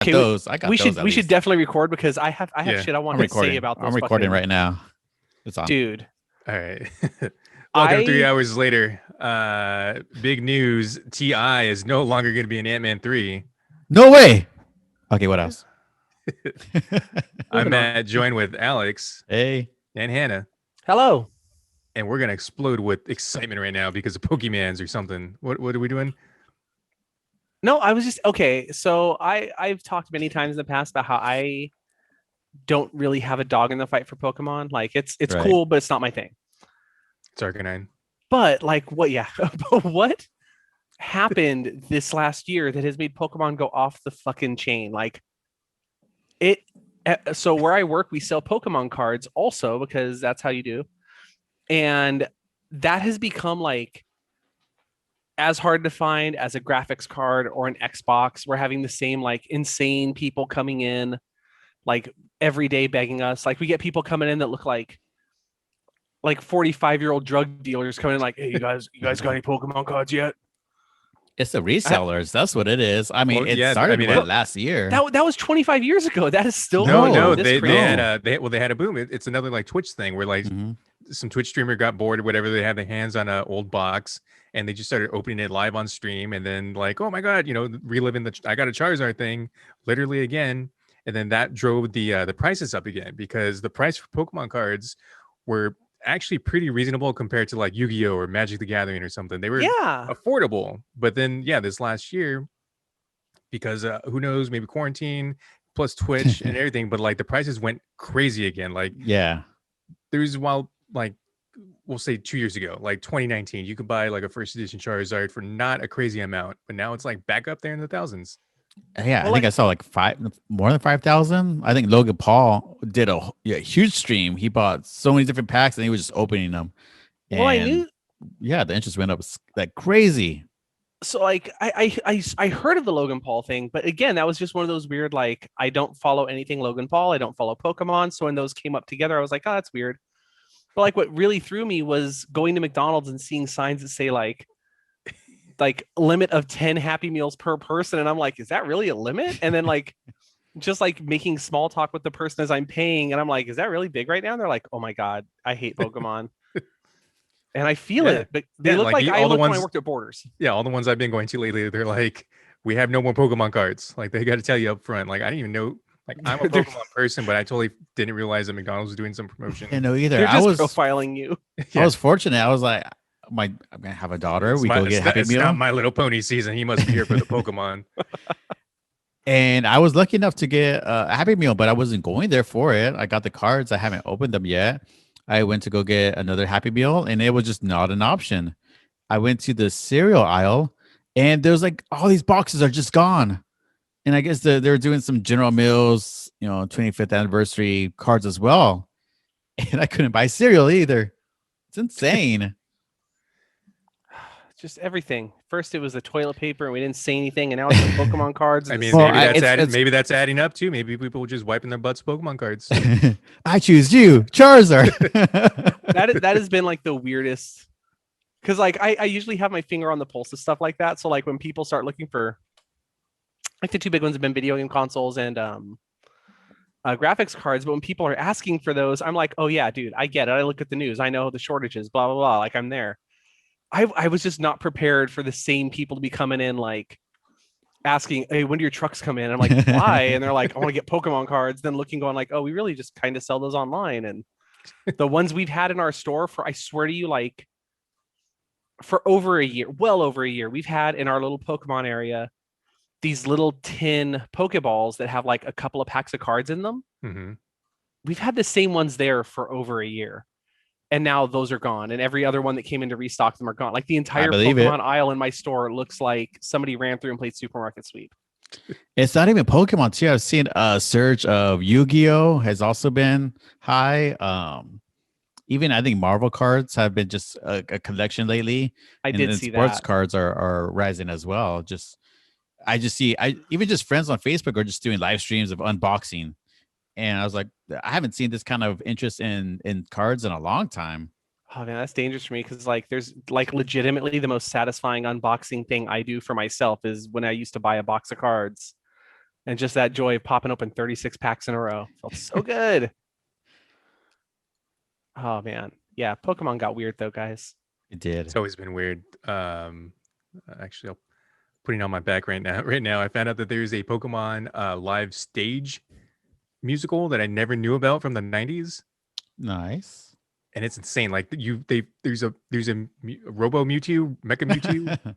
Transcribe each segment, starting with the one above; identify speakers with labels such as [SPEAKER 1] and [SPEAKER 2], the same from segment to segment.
[SPEAKER 1] Okay,
[SPEAKER 2] those. I got those at
[SPEAKER 1] we should
[SPEAKER 2] least.
[SPEAKER 1] definitely record because I have
[SPEAKER 3] Yeah.
[SPEAKER 1] shit I
[SPEAKER 2] I'm
[SPEAKER 1] want to say
[SPEAKER 2] recording.
[SPEAKER 1] about
[SPEAKER 2] I'm
[SPEAKER 1] those
[SPEAKER 2] recording
[SPEAKER 1] fucking
[SPEAKER 2] right now. It's on.
[SPEAKER 1] dude.
[SPEAKER 3] All right. Welcome to 3
[SPEAKER 1] I
[SPEAKER 3] hours later. Big news. T.I. is no longer going to be in Ant-Man 3.
[SPEAKER 2] No way. Okay, what else?
[SPEAKER 3] I'm
[SPEAKER 1] moving on.
[SPEAKER 3] Matt, joined with Alex
[SPEAKER 2] Hey.
[SPEAKER 3] and Hannah.
[SPEAKER 1] Hello.
[SPEAKER 3] And we're going to explode with excitement right now because of Pokemans or something. What are we doing?
[SPEAKER 1] No, I was just okay. So I've talked many times in the past about how I don't really have a dog in the fight for Pokemon. Like it's
[SPEAKER 2] Right.
[SPEAKER 1] cool, but it's not my thing.
[SPEAKER 3] It's Arcanine.
[SPEAKER 1] But like what? Yeah, but what happened this last year that has made Pokemon go off the fucking chain? Like it. So where I work, we sell Pokemon cards also because that's how you do, and that has become like as hard to find as a graphics card or an Xbox. We're having the same like insane people coming in like every day begging us. Like we get people coming in that look like 45-year-old drug dealers coming in like, hey, you guys got any Pokemon cards yet?
[SPEAKER 2] It's the resellers. That's what it is. I mean,
[SPEAKER 3] Well,
[SPEAKER 2] it
[SPEAKER 3] yeah,
[SPEAKER 2] started
[SPEAKER 3] I mean,
[SPEAKER 2] last year.
[SPEAKER 1] That was 25 years ago. That is still
[SPEAKER 3] No,
[SPEAKER 1] going
[SPEAKER 3] no,
[SPEAKER 1] on. This
[SPEAKER 3] they
[SPEAKER 1] crazy.
[SPEAKER 3] had they had a boom. It's another like Twitch thing where like
[SPEAKER 2] Mhm.
[SPEAKER 3] some Twitch streamer got bored or whatever. They had their hands on an old box and they just started opening it live on stream. And then like, oh my god, reliving the I got a Charizard thing literally again. And then that drove the prices up again because the price for Pokemon cards were actually pretty reasonable compared to like Yu-Gi-Oh or Magic the Gathering or something. They were
[SPEAKER 1] Yeah.
[SPEAKER 3] affordable. But then yeah, this last year because who knows, maybe quarantine plus Twitch and everything, but like the prices went crazy again. Like
[SPEAKER 2] Yeah.
[SPEAKER 3] there's while like we'll say 2 years ago, like 2019, you could buy like a first edition Charizard for not a crazy amount, but now it's like back up there in the thousands.
[SPEAKER 2] Yeah,
[SPEAKER 1] Well,
[SPEAKER 2] I think
[SPEAKER 1] like
[SPEAKER 2] I saw like more than 5,000. I think Logan Paul did a huge stream. He bought so many different packs and he was just opening them.
[SPEAKER 1] well, I
[SPEAKER 2] And
[SPEAKER 1] knew
[SPEAKER 2] yeah, the interest went up like crazy.
[SPEAKER 1] so like I heard of the Logan Paul thing, but again, that was just one of those weird like I don't follow anything Logan Paul, I don't follow Pokemon. So when those came up together, I was like, oh, that's weird. But like what really threw me was going to McDonald's and seeing signs that say like limit of 10 Happy Meals per person. And I'm like, is that really a limit? And then like just like making small talk with the person as I'm paying. And I'm like, is that really big right now? And they're like, oh my God, I hate Pokemon. And I feel
[SPEAKER 3] Yeah.
[SPEAKER 1] it. But they
[SPEAKER 3] Yeah,
[SPEAKER 1] look
[SPEAKER 3] like
[SPEAKER 1] like I
[SPEAKER 3] all the
[SPEAKER 1] looked when I
[SPEAKER 3] ones,
[SPEAKER 1] worked at Borders.
[SPEAKER 3] yeah, all the ones I've been going to lately, they're like, we have no more Pokemon cards. Like they got to tell you up front. Like I didn't even know. Like I'm a
[SPEAKER 1] They're,
[SPEAKER 3] Pokemon person, but I totally didn't realize that McDonald's was doing some promotion.
[SPEAKER 2] You know, either
[SPEAKER 1] they're just profiling you.
[SPEAKER 2] I was fortunate. I was like, I'm gonna have a daughter. We go get Happy
[SPEAKER 3] it's
[SPEAKER 2] Meal.
[SPEAKER 3] not My Little Pony season. He must be here for the Pokemon.
[SPEAKER 2] And I was lucky enough to get a Happy Meal, but I wasn't going there for it. I got the cards. I haven't opened them yet. I went to go get another Happy Meal, and it was just not an option. I went to the cereal aisle, and there's like all these boxes are just gone. And I guess they're doing some General Mills, 25th anniversary cards as well. And I couldn't buy cereal either. It's insane.
[SPEAKER 1] Just everything. First, it was the toilet paper, and we didn't say anything, and now it's the Pokemon cards.
[SPEAKER 3] I
[SPEAKER 1] And
[SPEAKER 3] mean,
[SPEAKER 2] Well,
[SPEAKER 3] maybe that's adding.
[SPEAKER 2] it's
[SPEAKER 3] Maybe that's adding up too. Maybe people were just wiping their butts with Pokemon cards.
[SPEAKER 2] I choose you, Charizard.
[SPEAKER 1] that has been like the weirdest. Because like I usually have my finger on the pulse of stuff like that. So like when people start looking for, like the two big ones have been video game consoles and graphics cards. But when people are asking for those, I'm like, oh yeah, dude, I get it. I look at the news. I know the shortages. Blah blah blah. Like I'm there. I was just not prepared for the same people to be coming in like asking, hey, when do your trucks come in? I'm like, why? And they're like, I want to get Pokemon cards. Then looking, going like, oh, we really just kind of sell those online. And the ones we've had in our store for, I swear to you, like for over a year, well over a year, we've had in our little Pokemon area these little tin Pokeballs that have like a couple of packs of cards in them.
[SPEAKER 3] Mm-hmm.
[SPEAKER 1] We've had the same ones there for over a year. And now those are gone. And every other one that came in to restock them are gone. Like the entire Pokemon aisle in my store looks like somebody ran through and played supermarket sweep.
[SPEAKER 2] It's not even Pokemon too. I've seen a surge of Yu-Gi-Oh has also been high. Even I think Marvel cards have been just a collection lately.
[SPEAKER 1] I did see
[SPEAKER 2] sports
[SPEAKER 1] that.
[SPEAKER 2] cards are rising as well. I just see even just friends on Facebook are just doing live streams of unboxing. And I was like, I haven't seen this kind of interest in cards in a long time.
[SPEAKER 1] Oh man, that's dangerous for me because like there's like legitimately the most satisfying unboxing thing I do for myself is when I used to buy a box of cards And just that joy of popping open 36 packs in a row felt so good. Oh man. Yeah, Pokemon got weird though, guys.
[SPEAKER 2] It did.
[SPEAKER 3] It's always been weird. Actually, I'll putting it on my back right now. Right now, I found out that there's a Pokemon live stage musical that I never knew about from the 90s,
[SPEAKER 2] Nice.
[SPEAKER 3] and it's insane. Like there's a Robo Mewtwo, Mecha Mewtwo.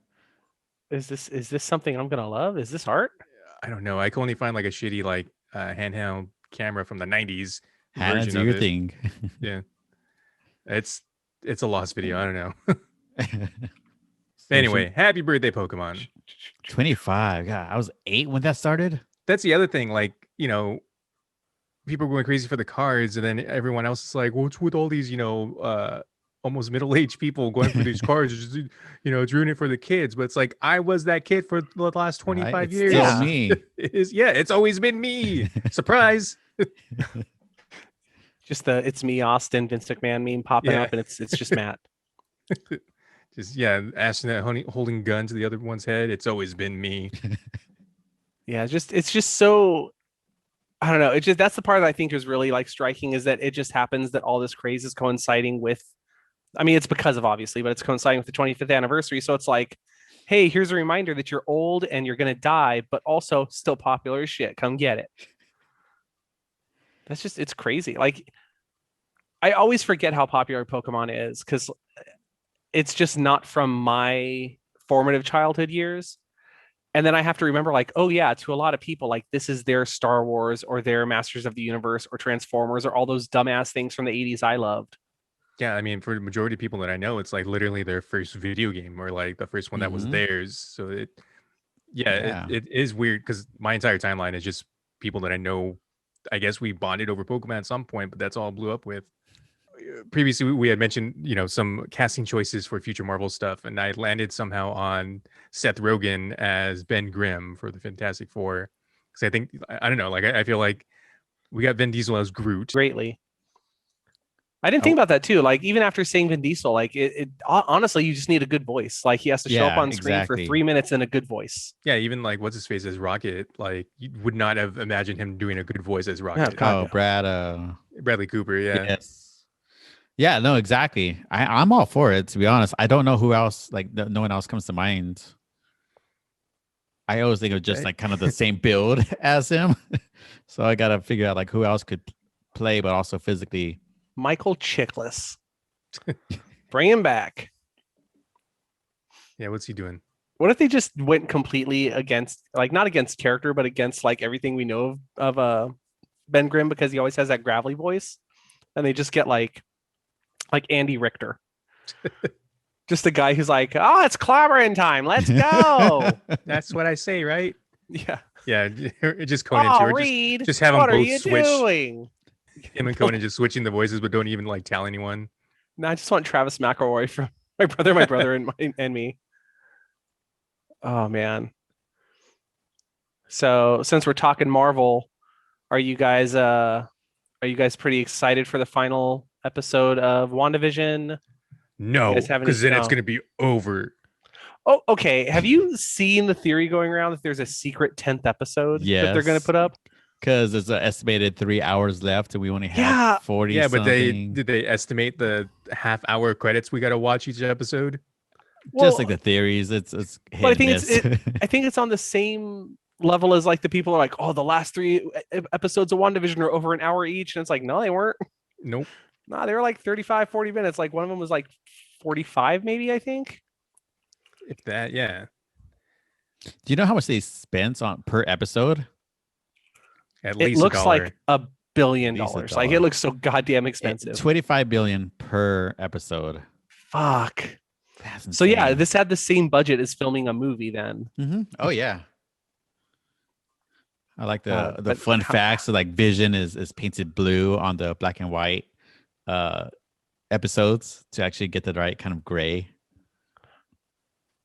[SPEAKER 1] Is this something I'm gonna love? Is this art?
[SPEAKER 3] I don't know. I can only find like a shitty like handheld camera from the 90s
[SPEAKER 2] Hannah,
[SPEAKER 3] version
[SPEAKER 2] do
[SPEAKER 3] of
[SPEAKER 2] your
[SPEAKER 3] it.
[SPEAKER 2] thing.
[SPEAKER 3] Yeah, it's a lost video. I don't know.
[SPEAKER 2] So
[SPEAKER 3] Anyway, happy birthday, Pokemon.
[SPEAKER 2] 25. God, I was 8 when that started.
[SPEAKER 3] That's the other thing. Like, you know, people are going crazy for the cards, and then everyone else is like, what's with all these, almost middle-aged people going for these cards? It's just, it's ruining for the kids. But it's like, I was that kid for the last 25
[SPEAKER 2] Right? It's
[SPEAKER 3] years.
[SPEAKER 2] still
[SPEAKER 1] Yeah.
[SPEAKER 2] me.
[SPEAKER 3] It's always been me. Surprise.
[SPEAKER 1] Just the "It's me, Austin" Vince McMahon meme popping
[SPEAKER 3] Yeah.
[SPEAKER 1] up, and it's just Matt.
[SPEAKER 3] Just, asking that holding gun to the other one's head. It's always been me.
[SPEAKER 1] Yeah, it's just so, I don't know. It's just, that's the part that I think is really like striking, is that it just happens that all this craze is coinciding with, I mean, it's because of obviously, but it's coinciding with the 25th anniversary. So it's like, hey, here's a reminder that you're old and you're gonna die, but also still popular as shit. Come get it. That's just, it's crazy. Like, I always forget how popular Pokemon is because it's just not from my formative childhood years. And then I have to remember, like, oh yeah, to a lot of people, like, this is their Star Wars or their Masters of the Universe or Transformers or all those dumbass things from the 80s I loved.
[SPEAKER 3] Yeah, I mean, for the majority of people that I know, it's like literally their first video game or like the first one that was
[SPEAKER 2] Mhm.
[SPEAKER 3] theirs. So
[SPEAKER 2] Yeah.
[SPEAKER 3] it is weird because my entire timeline is just people that I know. I guess we bonded over Pokemon at some point, but that's all I blew up with. Previously, we had mentioned, some casting choices for future Marvel stuff, and I landed somehow on Seth Rogen as Ben Grimm for the Fantastic Four. Because I think, I don't know, like I feel like we got Vin Diesel as Groot.
[SPEAKER 1] Greatly. I didn't think about that too. Like, even after saying Vin Diesel, like honestly, you just need a good voice. Like, he has to show up
[SPEAKER 2] Yeah,
[SPEAKER 1] on screen
[SPEAKER 2] exactly.
[SPEAKER 1] for 3 minutes in a good voice.
[SPEAKER 3] Yeah, even like what's his face as Rocket. Like, you would not have imagined him doing a good voice as Rocket.
[SPEAKER 1] God,
[SPEAKER 2] Oh,
[SPEAKER 1] no.
[SPEAKER 2] Brad.
[SPEAKER 3] Bradley Cooper, yeah.
[SPEAKER 2] Yes. Yeah, no, exactly. I'm all for it, to be honest. I don't know who else, like, no one else comes to mind. I always think of just
[SPEAKER 3] Right.
[SPEAKER 2] like kind of the same build as him. So I got to figure out like who else could play, but also physically.
[SPEAKER 1] Michael Chiklis. Bring him back.
[SPEAKER 3] Yeah, what's he doing?
[SPEAKER 1] What if they just went completely against, like, not against character, but against like everything we know of Ben Grimm, because he always has that gravelly voice, and they just get like Andy Richter, just a guy who's like, oh, it's clobbering time, let's go.
[SPEAKER 3] That's what I say, right?
[SPEAKER 1] Yeah.
[SPEAKER 3] Yeah, just Conan
[SPEAKER 1] Oh,
[SPEAKER 3] too. Or
[SPEAKER 1] Reed,
[SPEAKER 3] just have them
[SPEAKER 1] what are
[SPEAKER 3] both
[SPEAKER 1] you
[SPEAKER 3] switch.
[SPEAKER 1] doing?
[SPEAKER 3] Him and Conan just switching the voices, but don't even like tell anyone.
[SPEAKER 1] No, I just want Travis McElroy from my brother, and me. Oh man. So since we're talking Marvel, are you guys pretty excited for the final episode of WandaVision?
[SPEAKER 3] No,
[SPEAKER 1] guys have any-
[SPEAKER 3] because then it's
[SPEAKER 1] no.
[SPEAKER 3] gonna be over.
[SPEAKER 1] Oh, okay. Have you seen the theory going around that there's a secret 10th episode that they're going to
[SPEAKER 2] Yes.
[SPEAKER 1] put up?
[SPEAKER 2] Because there's an estimated 3 hours left, and we only have
[SPEAKER 1] Yeah.
[SPEAKER 2] 40.
[SPEAKER 3] Yeah, but
[SPEAKER 2] something.
[SPEAKER 3] did they estimate the half-hour credits we got to watch each episode?
[SPEAKER 2] Just like the theories. It's hit
[SPEAKER 1] But I
[SPEAKER 2] and
[SPEAKER 1] think
[SPEAKER 2] miss.
[SPEAKER 1] I think it's on the same level as like the people are like, oh, the last 3 episodes of WandaVision are over an hour each, and it's like, no, they weren't.
[SPEAKER 3] Nope.
[SPEAKER 1] No, they were like 35, 40 minutes. Like, one of them was like 45, maybe, I think.
[SPEAKER 3] If that, yeah.
[SPEAKER 2] Do you know how much they spent on per episode?
[SPEAKER 3] At
[SPEAKER 1] It
[SPEAKER 3] least
[SPEAKER 1] looks
[SPEAKER 3] $1.
[SPEAKER 1] like $1 billion.
[SPEAKER 2] At least $1.
[SPEAKER 1] Like, it looks so goddamn expensive.
[SPEAKER 2] 25 billion per episode.
[SPEAKER 1] Fuck.
[SPEAKER 2] That's
[SPEAKER 1] So yeah,
[SPEAKER 2] insane.
[SPEAKER 1] this had the same budget as filming a movie then.
[SPEAKER 2] Oh yeah. I like the
[SPEAKER 1] but
[SPEAKER 2] fun
[SPEAKER 1] how-
[SPEAKER 2] facts. So like Vision is painted blue on the black and white episodes to actually get the right kind of gray.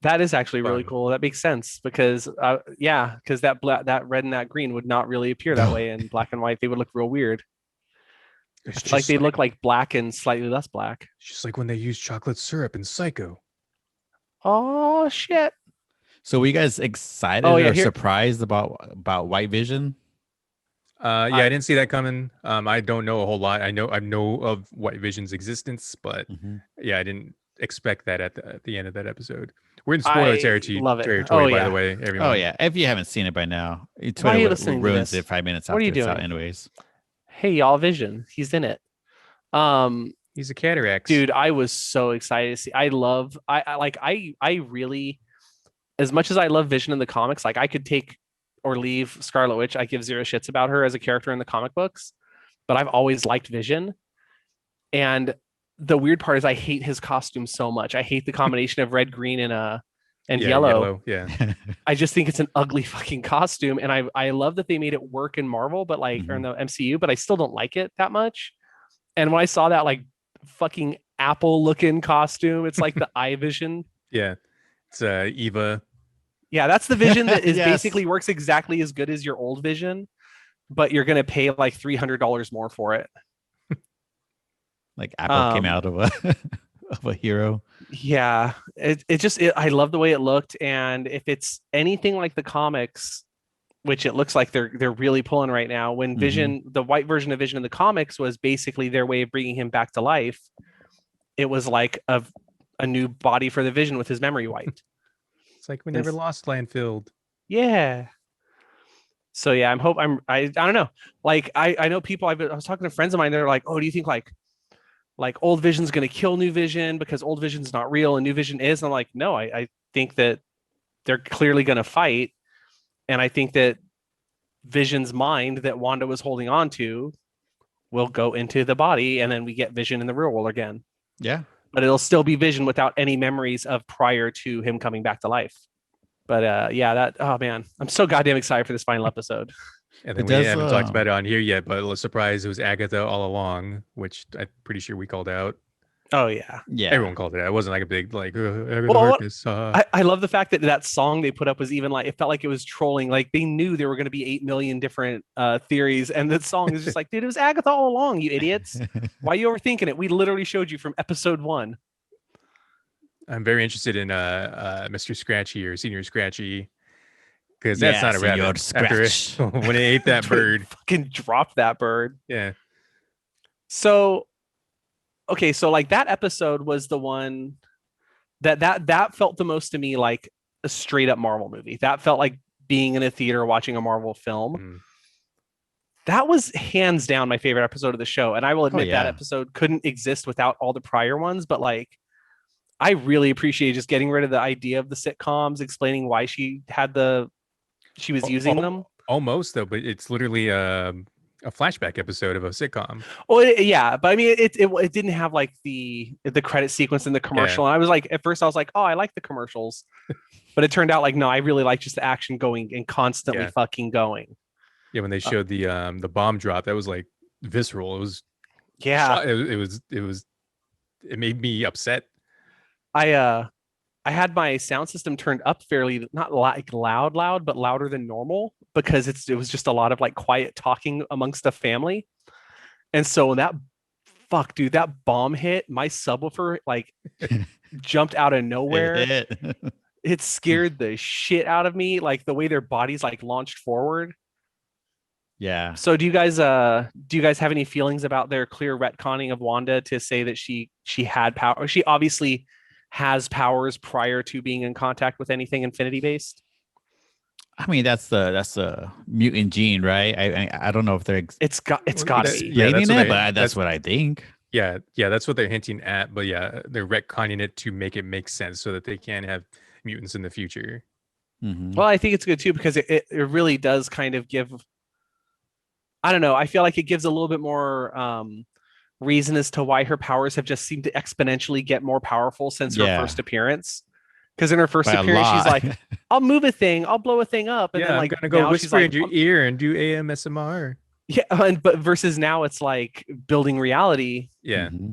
[SPEAKER 1] That is actually really
[SPEAKER 3] Fun.
[SPEAKER 1] cool. That makes sense because because that red and that green would not really appear that way in black and white. They would look real weird.
[SPEAKER 3] It's
[SPEAKER 1] Like they look like black and slightly less black.
[SPEAKER 3] just like when they use chocolate syrup in Psycho.
[SPEAKER 1] Oh shit.
[SPEAKER 2] So were you guys excited
[SPEAKER 1] Oh, yeah,
[SPEAKER 2] or
[SPEAKER 1] here-
[SPEAKER 2] surprised about White Vision?
[SPEAKER 3] Yeah, I didn't see that coming. I don't know a whole lot. I know of White Vision's existence, but
[SPEAKER 2] Mhm.
[SPEAKER 3] yeah, I didn't expect that at the end of that episode. We're in spoiler
[SPEAKER 1] I love it.
[SPEAKER 3] territory,
[SPEAKER 1] Oh,
[SPEAKER 3] by
[SPEAKER 1] yeah.
[SPEAKER 3] the way,
[SPEAKER 2] Oh
[SPEAKER 3] everyone.
[SPEAKER 2] yeah, if you haven't seen it by now,
[SPEAKER 1] Why are
[SPEAKER 2] Twitter
[SPEAKER 1] you listening to
[SPEAKER 2] ruins
[SPEAKER 1] this?
[SPEAKER 2] it 5 minutes
[SPEAKER 1] What are
[SPEAKER 2] after
[SPEAKER 1] you
[SPEAKER 2] it's out,
[SPEAKER 1] doing?
[SPEAKER 2] anyways.
[SPEAKER 1] Hey, y'all, Vision. He's in it.
[SPEAKER 3] He's a cataract.
[SPEAKER 1] Dude, I was so excited to see. I really, as much as I love Vision in the comics, like I could take or leave Scarlet Witch. I give zero shits about her as a character in the comic books, but I've always liked Vision. And the weird part is I hate his costume so much. I hate the combination of red, green, and
[SPEAKER 3] Yeah,
[SPEAKER 1] yellow.
[SPEAKER 3] Yeah.
[SPEAKER 1] I just think it's an ugly fucking costume. And I love that they made it work in Marvel, but like or in the MCU, but I still don't like it that much. And when I saw that like fucking apple looking costume, it's like the eye Vision.
[SPEAKER 3] Yeah. It's Eva.
[SPEAKER 1] Yeah, that's the Vision that is
[SPEAKER 2] Yes.
[SPEAKER 1] basically works exactly as good as your old Vision, but you're gonna pay like $300 more for it.
[SPEAKER 2] Like Apple came out of a of a hero.
[SPEAKER 1] Yeah, I love the way it looked, and if it's anything like the comics, which it looks like they're really pulling right now, when Vision, the white version of Vision in the comics was basically their way of bringing him back to life. It was like a new body for the Vision with his memory wiped.
[SPEAKER 3] It's like we never lost Landfield.
[SPEAKER 1] Yeah. So yeah, I don't know. Like I know people I was talking to friends of mine, they're like, "Oh, do you think like old Vision's going to kill new Vision because old Vision's not real and new Vision is?" And I'm like, "No, I think that they're clearly going to fight, and I think that Vision's mind that Wanda was holding on to will go into the body, and then we get Vision in the real world again.
[SPEAKER 2] Yeah.
[SPEAKER 1] But it'll still be Vision without any memories of prior to him coming back to life." But yeah, oh man, I'm so goddamn excited for this final episode.
[SPEAKER 3] And then
[SPEAKER 2] It
[SPEAKER 3] we
[SPEAKER 2] does,
[SPEAKER 3] haven't talked about it on here yet, but a surprise, it was Agatha all along, which I'm pretty sure we called out.
[SPEAKER 1] Oh yeah,
[SPEAKER 2] Yeah.
[SPEAKER 3] Everyone called it out. It wasn't like a big like Agatha
[SPEAKER 1] Well,
[SPEAKER 3] Harkness.
[SPEAKER 1] I love the fact that song they put up was even like it felt like it was trolling. Like they knew there were going to be 8 million different theories, and the song is just like, dude, it was Agatha all along, you idiots. Why are you overthinking it? We literally showed you from episode 1.
[SPEAKER 3] I'm very interested in Mr. Scratchy or Senior Scratchy, because that's not a
[SPEAKER 2] Senor
[SPEAKER 3] rabbit.
[SPEAKER 2] Scratch.
[SPEAKER 3] After when it ate that bird.
[SPEAKER 1] Fucking dropped that bird.
[SPEAKER 3] Yeah.
[SPEAKER 1] So okay, so like that episode was the one that felt the most to me like a straight up Marvel movie. That felt like being in a theater watching a Marvel film.
[SPEAKER 3] Mm.
[SPEAKER 1] That was hands down my favorite episode of the show. And I will admit
[SPEAKER 2] yeah.
[SPEAKER 1] that episode couldn't exist without all the prior ones, but like I really appreciate just getting rid of the idea of the sitcoms, explaining why she was using them.
[SPEAKER 3] Almost though, but it's literally a flashback episode of a sitcom.
[SPEAKER 1] Well, yeah, but I mean, it didn't have like the credit sequence in the commercial. And I was like, at first I was like, oh, I like the commercials, but it turned out like, no, I really like just the action going and constantly fucking going.
[SPEAKER 3] Yeah, when they showed the bomb drop, that was like visceral. It was it made me upset.
[SPEAKER 1] I had my sound system turned up fairly, not like loud, but louder than normal because it was just a lot of like quiet talking amongst the family. And so when that bomb hit, my subwoofer like jumped out of nowhere. It scared the shit out of me, like the way their bodies like launched forward.
[SPEAKER 2] Yeah.
[SPEAKER 1] So do you guys have any feelings about their clear retconning of Wanda to say that she had power? She obviously has powers prior to being in contact with anything infinity based.
[SPEAKER 2] I mean, that's the mutant gene, right? I don't know if they're
[SPEAKER 1] it's got to be
[SPEAKER 2] explaining it, but that's what I think.
[SPEAKER 3] Yeah, that's what they're hinting at. But yeah, they're retconning it to make it make sense so that they can have mutants in the future.
[SPEAKER 2] Mm-hmm.
[SPEAKER 1] Well, I think it's good too because it really does kind of give. I don't know. I feel like it gives a little bit more reason as to why her powers have just seemed to exponentially get more powerful since her first appearance. Because in her first appearance, she's like, "I'll move a thing, I'll blow a thing up," and then like
[SPEAKER 3] I'm gonna go whisper in your ear and do AMSMR.
[SPEAKER 1] Yeah, but versus now it's like building reality.
[SPEAKER 3] Yeah.
[SPEAKER 2] Mm-hmm.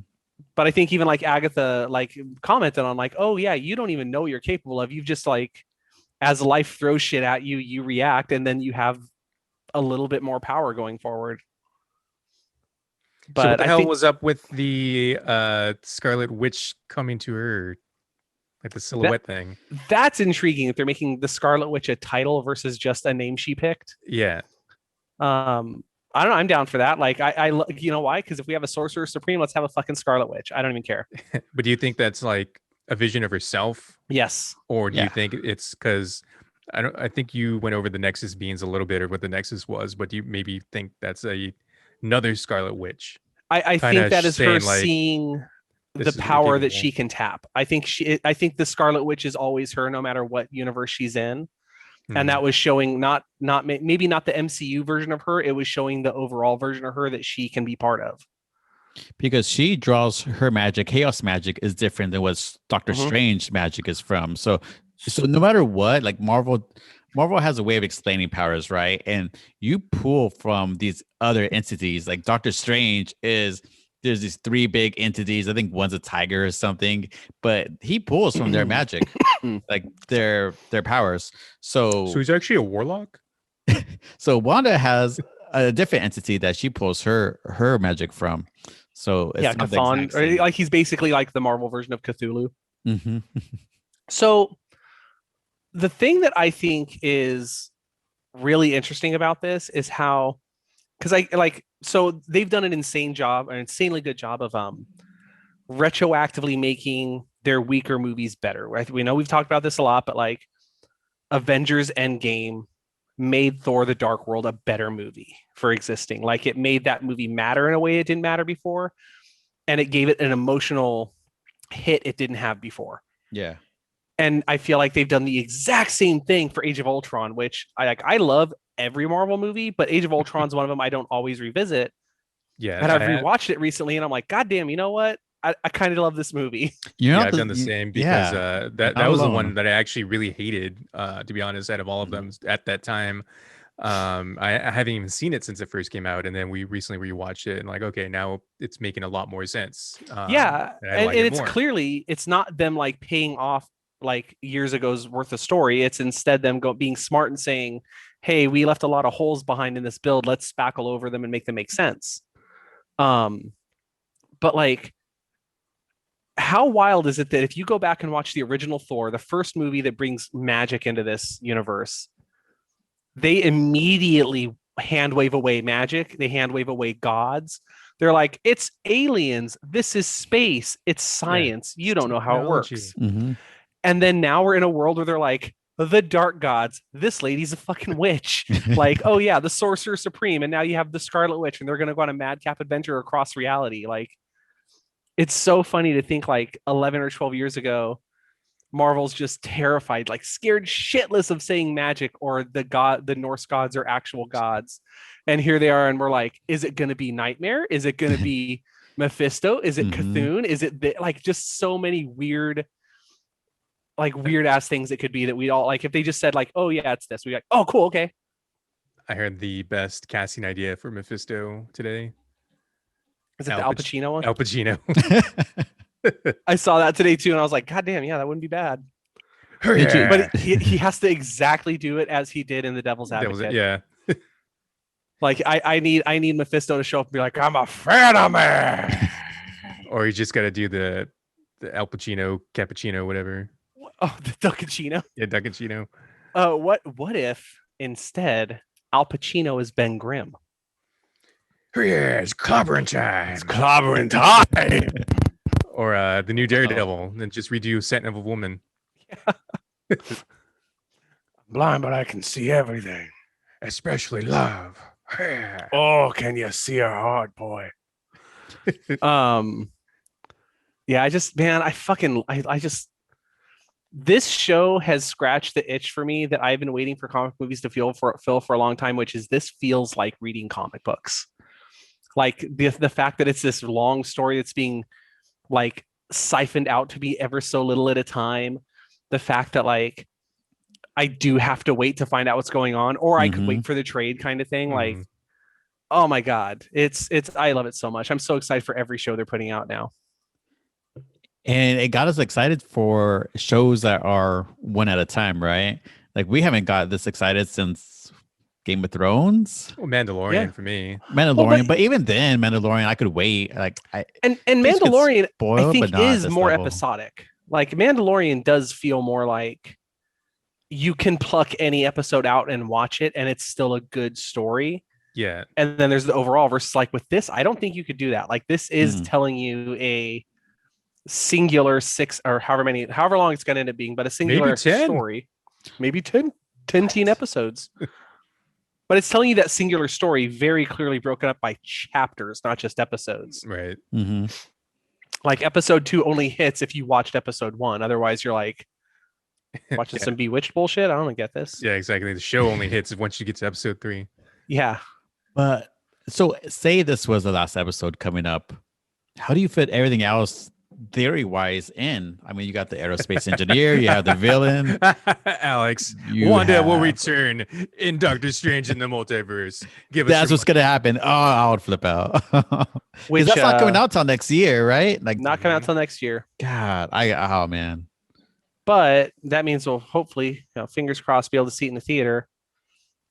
[SPEAKER 1] But I think even like Agatha like commented on like, "Oh yeah, you don't even know what you're capable of. You've just like, as life throws shit at you, you react, and then you have a little bit more power going forward."
[SPEAKER 3] But so what the hell was up with the Scarlet Witch coming to her? like the silhouette thing.
[SPEAKER 1] That's intriguing. If they're making the Scarlet Witch a title versus just a name she picked.
[SPEAKER 3] Yeah.
[SPEAKER 1] I don't know. I'm down for that. Like, you know why? Because if we have a Sorcerer Supreme, let's have a fucking Scarlet Witch. I don't even care.
[SPEAKER 3] But do you think that's like a vision of herself?
[SPEAKER 1] Yes.
[SPEAKER 3] Or do you think it's because I think you went over the Nexus beings a little bit or what the Nexus was, but do you maybe think that's another Scarlet Witch?
[SPEAKER 1] I think that is her
[SPEAKER 3] like,
[SPEAKER 1] seeing the power that she can tap. I think the Scarlet Witch is always her, no matter what universe she's in. And that was showing maybe not the MCU version of her. It was showing the overall version of her that she can be part of.
[SPEAKER 2] Because she draws her magic, chaos magic is different than what Doctor Strange magic is from. So no matter what, like Marvel has a way of explaining powers, right? And you pull from these other entities. Like Doctor Strange there's these three big entities. I think one's a tiger or something, but he pulls from their magic, like their powers. So
[SPEAKER 3] he's actually a warlock.
[SPEAKER 2] So Wanda has a different entity that she pulls her magic from. So it's not
[SPEAKER 1] Cthulhu, or like he's basically like the Marvel version of Cthulhu.
[SPEAKER 2] Mm-hmm.
[SPEAKER 1] So the thing that I think is really interesting about this is how, because so they've done an insanely good job of retroactively making their weaker movies better. Right? We know we've talked about this a lot, but like Avengers Endgame made Thor: The Dark World a better movie for existing. Like it made that movie matter in a way it didn't matter before, and it gave it an emotional hit it didn't have before.
[SPEAKER 2] Yeah.
[SPEAKER 1] And I feel like they've done the exact same thing for Age of Ultron, which I love every Marvel movie, but Age of Ultron is one of them I don't always revisit.
[SPEAKER 3] Yeah.
[SPEAKER 1] And I've rewatched it recently and I'm like, God damn, you know what? I kind of love this movie.
[SPEAKER 3] I've done the same because that was the one that I actually really hated, to be honest, out of all of them at that time. I haven't even seen it since it first came out, and then we recently rewatched it and like, okay, now it's making a lot more sense.
[SPEAKER 1] And it's clearly it's not them like paying off like years ago's worth of story. It's instead them being smart and saying, hey, we left a lot of holes behind in this build, let's spackle over them and make them make sense. But like, how wild is it that if you go back and watch the original Thor, the first movie that brings magic into this universe, they immediately hand wave away magic, they hand wave away gods. They're like, it's aliens, this is space, it's science, you don't know how it works. And then now we're in a world where they're like, the dark gods, this lady's a fucking witch. Like, oh yeah, the Sorcerer Supreme, and now you have the Scarlet Witch, and they're gonna go on a madcap adventure across reality. Like, it's so funny to think like 11 or 12 years ago, Marvel's just terrified, like scared shitless of saying magic or the Norse gods are actual gods. And here they are, and we're like, is it gonna be Nightmare? Is it gonna be Mephisto? Is it Cthulhu? Is it like just so many weird ass things it could be that we all like? If they just said like, oh yeah, it's this, we like, oh cool, okay.
[SPEAKER 3] I heard the best casting idea for Mephisto today.
[SPEAKER 1] Is it the Al Pacino one?
[SPEAKER 3] Al Pacino.
[SPEAKER 1] I saw that today too, and I was like, God damn, yeah, that wouldn't be bad. But he has to exactly do it as he did in The Devil's Advocate.
[SPEAKER 3] Yeah.
[SPEAKER 1] Like I need Mephisto to show up and be like, I'm a fan of me.
[SPEAKER 3] Or you just got to do the Al Pacino, Cappuccino, whatever.
[SPEAKER 1] Oh, the Ducacino.
[SPEAKER 3] Yeah, Ducacino.
[SPEAKER 1] What if instead Al Pacino is Ben Grimm?
[SPEAKER 3] Yeah, it's clobbering time.
[SPEAKER 1] It's clobbering time.
[SPEAKER 3] Or the new Daredevil, and just redo Scent of a Woman.
[SPEAKER 1] Yeah. I'm blind, but I can see everything,
[SPEAKER 3] especially love.
[SPEAKER 1] Oh, can you see her heart, boy? Yeah, I just this show has scratched the itch for me that I've been waiting for comic movies to fill for a long time, which is this feels like reading comic books. Like the fact that it's this long story that's being like siphoned out to be ever so little at a time. The fact that like I do have to wait to find out what's going on, or I could wait for the trade kind of thing. Like, oh my God, it's I love it so much. I'm so excited for every show they're putting out now.
[SPEAKER 2] And it got us excited for shows that are one at a time, right? Like we haven't got this excited since Game of Thrones.
[SPEAKER 3] Well, Mandalorian for me.
[SPEAKER 2] Mandalorian, but even then, Mandalorian, I could wait. Like
[SPEAKER 1] and Mandalorian, I think, is more episodic. Like Mandalorian does feel more like you can pluck any episode out and watch it and it's still a good story.
[SPEAKER 3] Yeah.
[SPEAKER 1] And then there's the overall versus like with this, I don't think you could do that. Like this is
[SPEAKER 2] Mhm.
[SPEAKER 1] telling you a singular 6 or however long it's going to end up being, but a singular
[SPEAKER 3] 10.
[SPEAKER 1] story, maybe 10 teen episodes. But it's telling you that singular story very clearly broken up by chapters, not just episodes.
[SPEAKER 3] Right.
[SPEAKER 2] Mhm.
[SPEAKER 1] Like episode 2 only hits if you watched episode 1. Otherwise, you're like watching
[SPEAKER 3] Yeah.
[SPEAKER 1] some Bewitched bullshit. I don't get this.
[SPEAKER 3] Yeah, exactly. The show only hits once you get to episode 3.
[SPEAKER 1] Yeah.
[SPEAKER 2] But so say this was the last episode coming up. How do you fit everything else theory wise in? I mean, you got the aerospace engineer, you have the villain.
[SPEAKER 3] Alex,
[SPEAKER 2] You
[SPEAKER 3] Wanda will
[SPEAKER 2] have-
[SPEAKER 3] return in Doctor Strange in the Multiverse. Give us
[SPEAKER 2] That's
[SPEAKER 3] your
[SPEAKER 2] what's gonna happen. Oh, I would flip out.
[SPEAKER 1] Which
[SPEAKER 2] That's not coming out till next year, right? Like,
[SPEAKER 1] Not coming out till next year.
[SPEAKER 2] God, oh man.
[SPEAKER 1] But that means we'll hopefully, fingers crossed, be able to see it in the theater.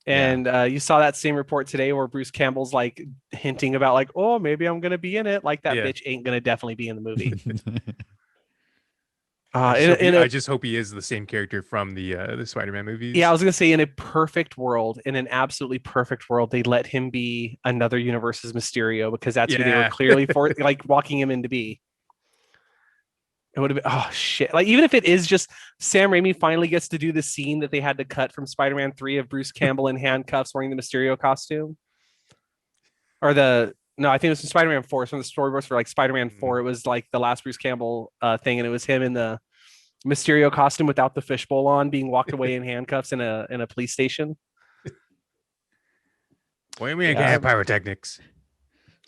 [SPEAKER 1] And you saw that same report today where Bruce Campbell's like hinting about like, oh, maybe I'm gonna be in it. Like that
[SPEAKER 3] Yeah.
[SPEAKER 1] bitch ain't gonna definitely be in the movie.
[SPEAKER 3] I just hope he is the same character from the Spider-Man movies.
[SPEAKER 1] Yeah, I was gonna say in a perfect world, in an absolutely perfect world, they let him be another universe's Mysterio because that's who they were
[SPEAKER 3] Yeah.
[SPEAKER 1] clearly for like walking him in to be. It would have been shit. Like even if it is just Sam Raimi finally gets to do the scene that they had to cut from Spider-Man 3 of Bruce Campbell in handcuffs wearing the Mysterio costume. Or I think it was from Spider-Man 4. It's from the storyboards for like Spider-Man 4. It was like the last Bruce Campbell thing, and it was him in the Mysterio costume without the fishbowl on, being walked away in handcuffs in a police station.
[SPEAKER 3] Wait a minute,
[SPEAKER 1] Yeah.
[SPEAKER 3] can't have pyrotechnics.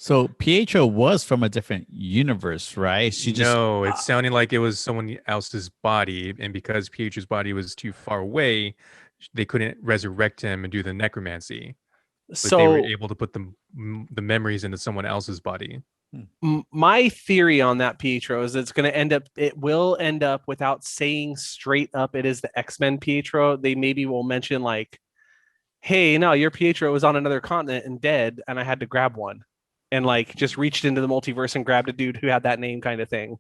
[SPEAKER 2] So Pietro was from a different universe, right? She just
[SPEAKER 3] No, it sounded like it was someone else's body, and because Pietro's body was too far away, they couldn't resurrect him and do the necromancy. But they were
[SPEAKER 1] So
[SPEAKER 3] able to put the memories into someone else's body.
[SPEAKER 1] my theory on that, Pietro, is it will end up without saying straight up it is the X-Men Pietro. They maybe will mention like, hey, no, your Pietro was on another continent and dead, and I had to grab one. And like just reached into the multiverse and grabbed a dude who had that name kind of thing.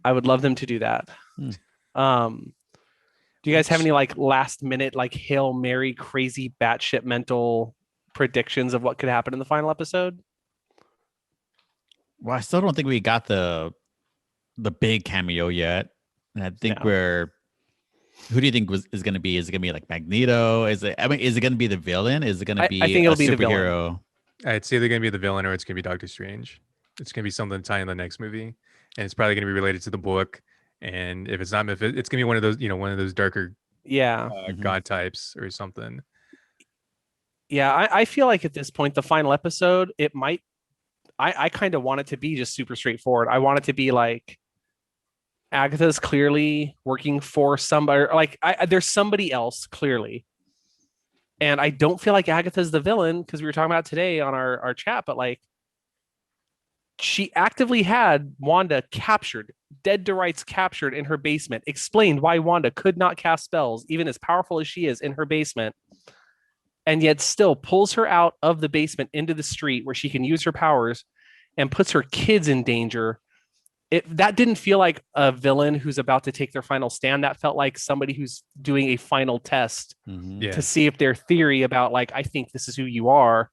[SPEAKER 1] I would love them to do that. Do you guys have any like last minute, like Hail Mary, crazy batshit mental predictions of what could happen in the final episode?
[SPEAKER 2] well, I still don't think we got the big cameo yet. And I think
[SPEAKER 1] No.
[SPEAKER 2] who do you think is going to be? Is it going to be like Magneto? Is it going to be the villain? Is it going to be
[SPEAKER 1] I think it'll
[SPEAKER 2] a
[SPEAKER 1] be the villain.
[SPEAKER 2] superhero?
[SPEAKER 3] It's either going to be the villain or it's going to be Doctor Strange. It's going to be something to tie in the next movie, and it's probably going to be related to the book. And if it's not, it's going to be one of those darker
[SPEAKER 1] Yeah.
[SPEAKER 3] god types or something.
[SPEAKER 1] Yeah, I feel like at this point, the final episode, it might. I kind of want it to be just super straightforward. I want it to be like Agatha's clearly working for somebody. Like there's somebody else clearly, and I don't feel like Agatha's the villain because we were talking about today on our chat. But like, she actively had Wanda captured, dead to rights captured in her basement. Explained why Wanda could not cast spells, even as powerful as she is, in her basement. And yet still pulls her out of the basement into the street where she can use her powers and puts her kids in danger. That didn't feel like a villain who's about to take their final stand. That felt like somebody who's doing a final test
[SPEAKER 2] Mhm.
[SPEAKER 3] Yeah.
[SPEAKER 1] to see if their theory about like, I think this is who you are.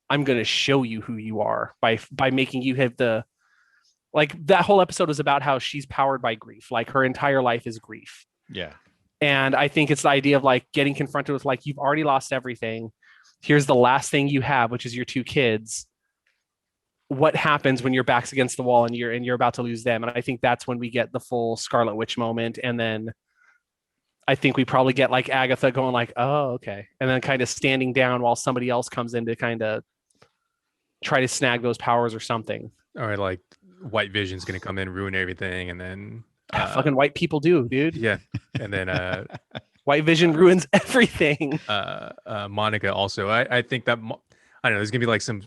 [SPEAKER 1] I'm going to show you who you are by making you have that whole episode was about how she's powered by grief. Like her entire life is grief.
[SPEAKER 2] Yeah.
[SPEAKER 1] And I think it's the idea of like getting confronted with like, you've already lost everything. Here's the last thing you have, which is your 2 kids. What happens when your back's against the wall and you're about to lose them? And I think that's when we get the full Scarlet Witch moment. And then I think we probably get like Agatha going like, oh, okay. And then kind of standing down while somebody else comes in to kind of try to snag those powers or something.
[SPEAKER 3] Or like White Vision's going to come in, ruin everything, and then
[SPEAKER 1] Fucking white people do, dude.
[SPEAKER 3] yeah, and then
[SPEAKER 1] White Vision ruins everything.
[SPEAKER 3] Monica also. I think that I don't know. There's gonna be like some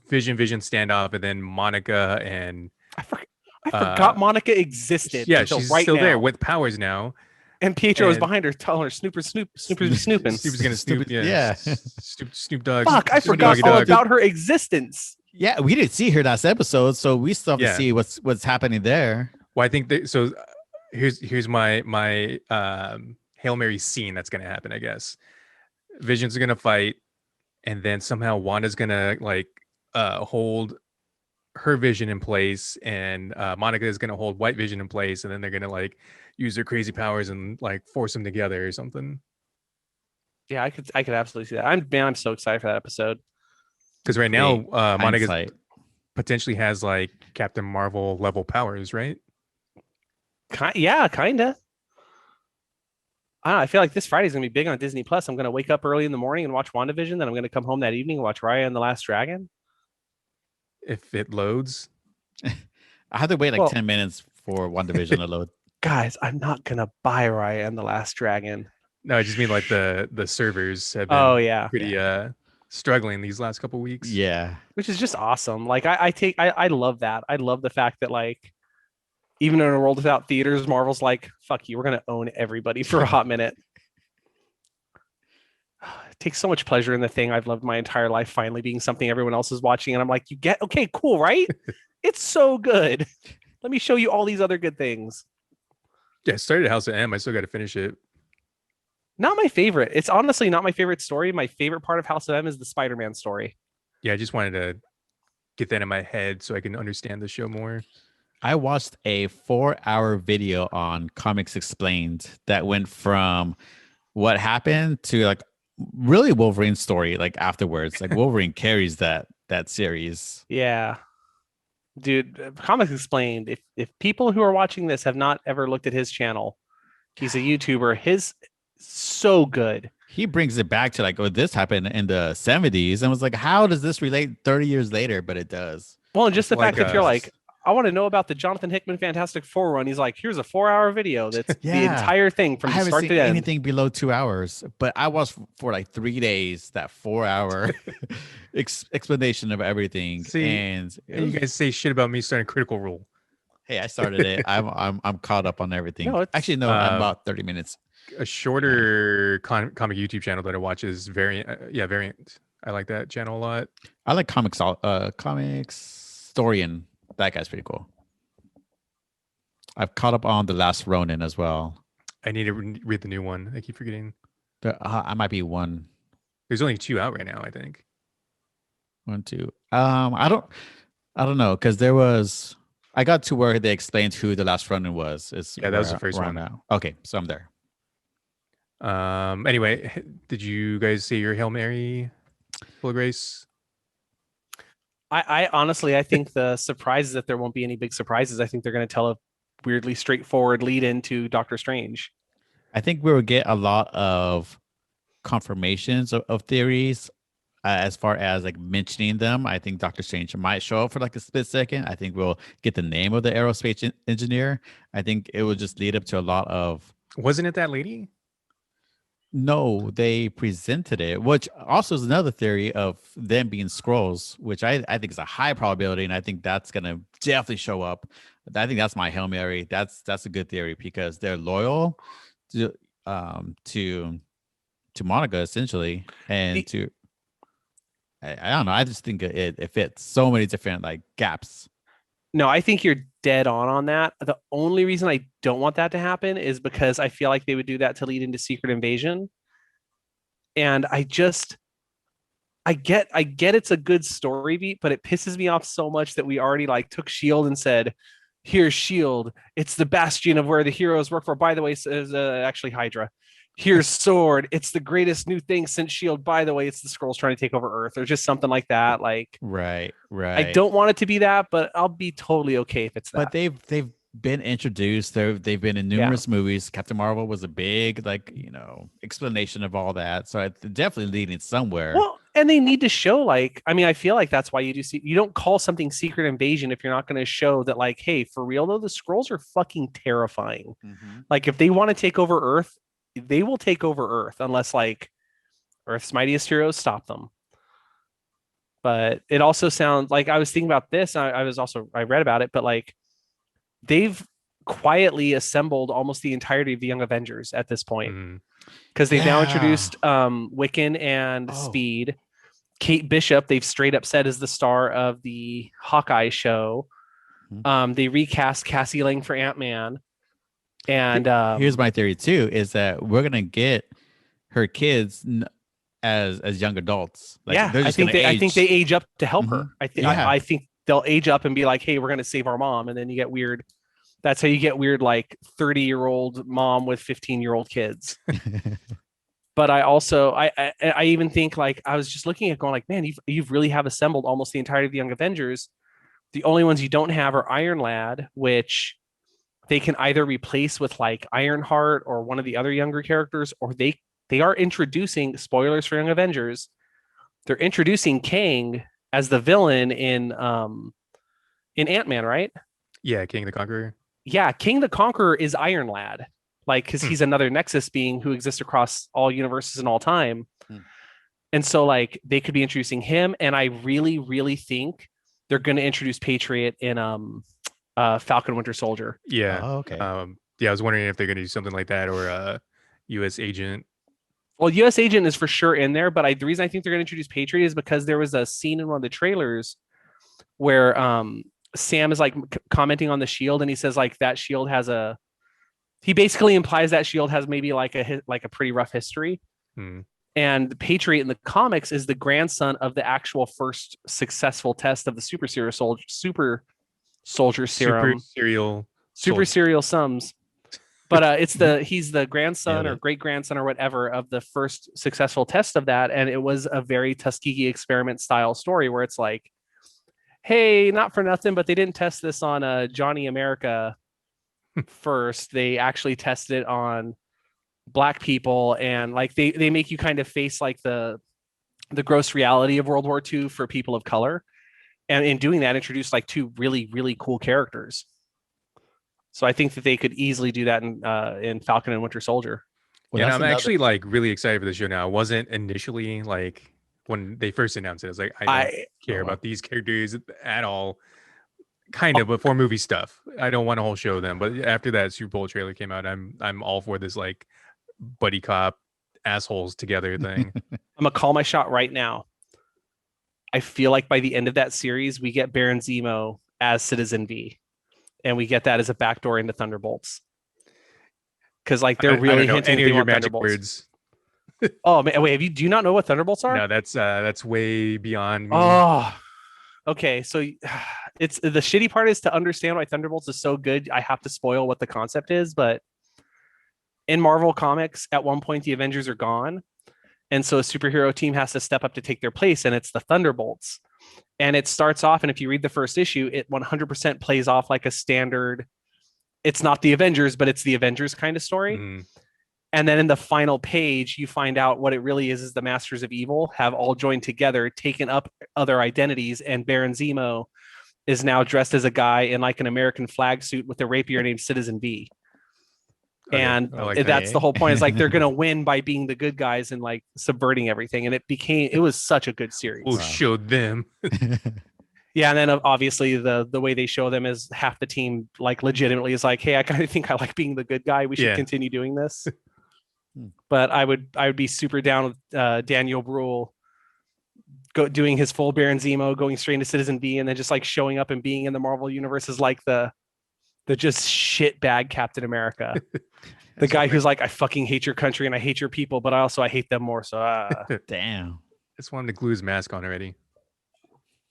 [SPEAKER 3] Vision standoff, and then Monica and
[SPEAKER 1] I forgot Monica existed.
[SPEAKER 3] yeah,
[SPEAKER 1] until
[SPEAKER 3] she's
[SPEAKER 1] right
[SPEAKER 3] still
[SPEAKER 1] now.
[SPEAKER 3] there with powers now.
[SPEAKER 1] And Pietro was
[SPEAKER 3] and-
[SPEAKER 1] behind her, telling her, Snoopers snooping.
[SPEAKER 3] Snoop's gonna snoop.
[SPEAKER 2] Yeah.
[SPEAKER 3] Snoop Dogg.
[SPEAKER 1] Fuck, I
[SPEAKER 3] Snoop
[SPEAKER 1] forgot
[SPEAKER 3] Doggy
[SPEAKER 1] all
[SPEAKER 3] Dogg.
[SPEAKER 1] about her existence.
[SPEAKER 2] Yeah, we didn't see her last episode, so we still have
[SPEAKER 3] Yeah.
[SPEAKER 2] to see what's happening there.
[SPEAKER 3] Well, I think that so. Here's my Hail Mary scene that's gonna happen. I guess Vision's gonna fight, and then somehow Wanda's gonna like hold her Vision in place, and Monica is gonna hold White Vision in place, and then they're gonna like use their crazy powers and like force them together or something.
[SPEAKER 1] Yeah, I could absolutely see that. I'm so excited for that episode.
[SPEAKER 3] Because right now,
[SPEAKER 2] Great
[SPEAKER 3] Monica
[SPEAKER 2] hindsight.
[SPEAKER 3] potentially has like Captain Marvel level powers, right?
[SPEAKER 1] Yeah, kinda. I don't know, I feel like this Friday's gonna be big on Disney Plus. I'm gonna wake up early in the morning and watch WandaVision. Then I'm gonna come home that evening and watch Raya and the Last Dragon.
[SPEAKER 3] If it loads.
[SPEAKER 2] I had to wait like
[SPEAKER 1] Well-
[SPEAKER 2] 10 minutes for WandaVision to load.
[SPEAKER 1] Guys, I'm not gonna buy Raya and the Last Dragon.
[SPEAKER 3] No, I just mean like the servers have been
[SPEAKER 1] Oh yeah,
[SPEAKER 3] pretty struggling these last couple weeks.
[SPEAKER 2] Yeah.
[SPEAKER 1] which is just awesome. Like I love that. I love the fact that like even in a world without theaters, Marvel's like, fuck you, we're gonna own everybody for a hot minute. It takes so much pleasure in the thing I've loved my entire life finally being something everyone else is watching, and I'm like, you get okay, cool, right? It's so good. Let me show you all these other good things.
[SPEAKER 3] Yeah, I started House of M. I still got to finish it.
[SPEAKER 1] Not my favorite. It's honestly not my favorite story. My favorite part of House of M is the Spider-Man story.
[SPEAKER 3] Yeah, I just wanted to get that in my head so I can understand the show more.
[SPEAKER 2] I watched a 4-hour video on Comics Explained that went from what happened to like really Wolverine's story, like afterwards. Like Wolverine carries that series.
[SPEAKER 1] Yeah. Dude, Comics Explained. If people who are watching this have not ever looked at his channel, he's a YouTuber. His so good.
[SPEAKER 2] He brings it back to like, oh, this happened in the 70s. And was like, how does this relate 30 years later? But it does.
[SPEAKER 1] Well, and just the
[SPEAKER 3] Like,
[SPEAKER 1] fact that you're like, I want to know about the Jonathan Hickman Fantastic Four run. He's like, here's a 4-hour video that's the
[SPEAKER 2] Yeah.
[SPEAKER 1] entire thing from
[SPEAKER 2] I
[SPEAKER 1] the
[SPEAKER 2] haven't
[SPEAKER 1] start
[SPEAKER 2] seen
[SPEAKER 1] to end.
[SPEAKER 2] anything below 2 hours, but I watched for like 3 days that 4-hour explanation of everything.
[SPEAKER 3] See,
[SPEAKER 2] and it
[SPEAKER 3] And
[SPEAKER 2] was-
[SPEAKER 3] you guys say shit about me starting Critical Role.
[SPEAKER 2] hey, I started it. I'm caught up on everything.
[SPEAKER 1] No, it's-
[SPEAKER 2] Actually, no, I'm about 30 minutes.
[SPEAKER 3] A shorter comic YouTube channel that I watch is Variant. Variant. I like that channel a lot.
[SPEAKER 2] I like comics. Comics Storian. That guy's pretty cool. I've caught up on The Last Ronin as well.
[SPEAKER 3] I need to read the new one. I keep forgetting.
[SPEAKER 2] I might be one,
[SPEAKER 3] There's only 2 out right now, I think.
[SPEAKER 2] 2. I don't know because I got to where they explained who The Last Ronin was.
[SPEAKER 3] Yeah, that was the
[SPEAKER 2] where-
[SPEAKER 3] first
[SPEAKER 2] where I'm
[SPEAKER 3] one.
[SPEAKER 2] at. Okay, so I'm there.
[SPEAKER 3] Anyway, did you guys say your Hail Mary, Full of Grace?
[SPEAKER 1] I honestly, I think the surprise is that there won't be any big surprises. I think they're going to tell a weirdly straightforward lead into Doctor Strange.
[SPEAKER 2] I think we will get a lot of confirmations of theories as far as like mentioning them. I think Doctor Strange might show up for like a split second. I think we'll get the name of the aerospace engineer. I think it will just lead up to a lot of.
[SPEAKER 3] Wasn't it that lady?
[SPEAKER 2] No, they presented it, which also is another theory of them being scrolls, which I think is a high probability, and I think that's gonna definitely show up. I think that's my Hail Mary. That's a good theory because they're loyal to Monica essentially, and I don't know. I just think it fits so many different like gaps.
[SPEAKER 1] No, I think you're dead on that. The only reason I don't want that to happen is because I feel like they would do that to lead into Secret Invasion. And I get it's a good story beat, but it pisses me off so much that we already like took Shield and said, here's Shield. It's the bastion of where the heroes work for. By the way, is actually Hydra. Here's Sword. It's the greatest new thing since Shield. By the way, it's the Skrulls trying to take over Earth or just something like that. Like,
[SPEAKER 2] Right.
[SPEAKER 1] I don't want it to be that, but I'll be totally okay if it's that.
[SPEAKER 2] But they've been introduced. They've been in numerous movies. Captain Marvel was a big explanation of all that. So it's definitely leading somewhere.
[SPEAKER 1] Well, and they need to show I feel like that's why you don't call something Secret Invasion if you're not going to show that like, hey, for real though, the Skrulls are fucking terrifying.
[SPEAKER 2] Mhm.
[SPEAKER 1] Like if they want to take over Earth, they will take over Earth unless like Earth's mightiest heroes stop them. But it also sounds like I was thinking about this. I read about it, but like they've quietly assembled almost the entirety of the Young Avengers at this point
[SPEAKER 3] Mhm.
[SPEAKER 1] because they've now
[SPEAKER 2] Yeah.
[SPEAKER 1] introduced Wiccan and
[SPEAKER 2] Oh.
[SPEAKER 1] Speed. Kate Bishop, they've straight up said is the star of the Hawkeye show. They recast Cassie Lang for Ant-Man. And
[SPEAKER 2] here's my theory too: is that we're gonna get her kids as young adults. Like,
[SPEAKER 1] yeah,
[SPEAKER 2] they're
[SPEAKER 1] I
[SPEAKER 2] just
[SPEAKER 1] think
[SPEAKER 2] gonna
[SPEAKER 1] I think they
[SPEAKER 2] age.
[SPEAKER 1] age up to help her.
[SPEAKER 2] Yeah.
[SPEAKER 1] I think they'll age up and be like, hey, we're gonna save our mom, and then you get weird. That's how you get weird, like 30-year-old mom with 15-year-old kids. But I also I even think, like, I was just looking at going like, man, you've really have assembled almost the entirety of the Young Avengers. The only ones you don't have are Iron Lad, which they can either replace with like Ironheart or one of the other younger characters, or they are introducing, spoilers for Young Avengers, they're introducing Kang as the villain in Ant-Man, right?
[SPEAKER 3] Yeah, King the Conqueror.
[SPEAKER 1] Yeah, King the Conqueror is Iron Lad, like, because he's another Nexus being who exists across all universes and all time. And so, like, they could be introducing him, and I really, really think they're going to introduce Patriot in Falcon Winter Soldier.
[SPEAKER 3] Yeah.
[SPEAKER 2] Oh, okay.
[SPEAKER 3] Yeah, I was wondering if they're gonna do something like that, or U.S. Agent.
[SPEAKER 1] Well, U.S. Agent is for sure in there, but the reason I think they're going to introduce Patriot is because there was a scene in one of the trailers where Sam is like commenting on the shield, and he says like that shield has he basically implies that shield has maybe like a pretty rough history. And Patriot in the comics is the grandson of the actual first successful test of the super soldier serum, super serial sums. But he's the grandson or great grandson or whatever of the first successful test of that, and it was a very Tuskegee experiment style story where it's like, hey, not for nothing, but they didn't test this on Johnny America first. They actually tested it on Black people, and like they make you kind of face like the gross reality of World War II for people of color, and in doing that, introduce like two really, really cool characters. So I think that they could easily do that in Falcon and Winter Soldier.
[SPEAKER 3] Well, yeah, I'm actually like really excited for the show now. I wasn't initially, like, when they first announced it, I was like, I don't care about these characters at all. Kind of, but for movie stuff, I don't want a whole show of them. But after that Super Bowl trailer came out, I'm all for this like buddy cop assholes together thing.
[SPEAKER 1] I'm gonna call my shot right now. I feel like by the end of that series, we get Baron Zemo as Citizen V, and we get that as a backdoor into Thunderbolts. Because like they're really hinting
[SPEAKER 3] any
[SPEAKER 1] they
[SPEAKER 3] of your
[SPEAKER 1] want
[SPEAKER 3] magic
[SPEAKER 1] Thunderbolts.
[SPEAKER 3] words.
[SPEAKER 1] Oh man, wait, do you not know what Thunderbolts are?
[SPEAKER 3] No, that's way beyond me.
[SPEAKER 1] Oh, okay. So it's the shitty part is to understand why Thunderbolts is so good. I have to spoil what the concept is, but in Marvel Comics, at one point the Avengers are gone, and so a superhero team has to step up to take their place, and it's the Thunderbolts. And it starts off, and if you read the first issue, it 100% plays off like a standard. It's not the Avengers, but it's the Avengers kind of story. And then in the final page, you find out what it really is the Masters of Evil have all joined together, taken up other identities, and Baron Zemo is now dressed as a guy in like an American flag suit with a rapier named Citizen V. Okay, and that's the whole point. Is like they're gonna win by being the good guys and like subverting everything. And it was such a good series.
[SPEAKER 3] We'll show them.
[SPEAKER 1] Yeah, and then obviously the way they show them is half the team like legitimately is like, hey, I kind of think I like being the good guy. We should continue doing this. But I would be super down with Daniel Bruhl doing his full Baron Zemo, going straight into Citizen V, and then just like showing up and being in the Marvel universe is like the just shit bag Captain America. The guy who's like, I fucking hate your country and I hate your people, but I hate them more. So
[SPEAKER 2] damn.
[SPEAKER 3] I just wanted to glue his mask on already.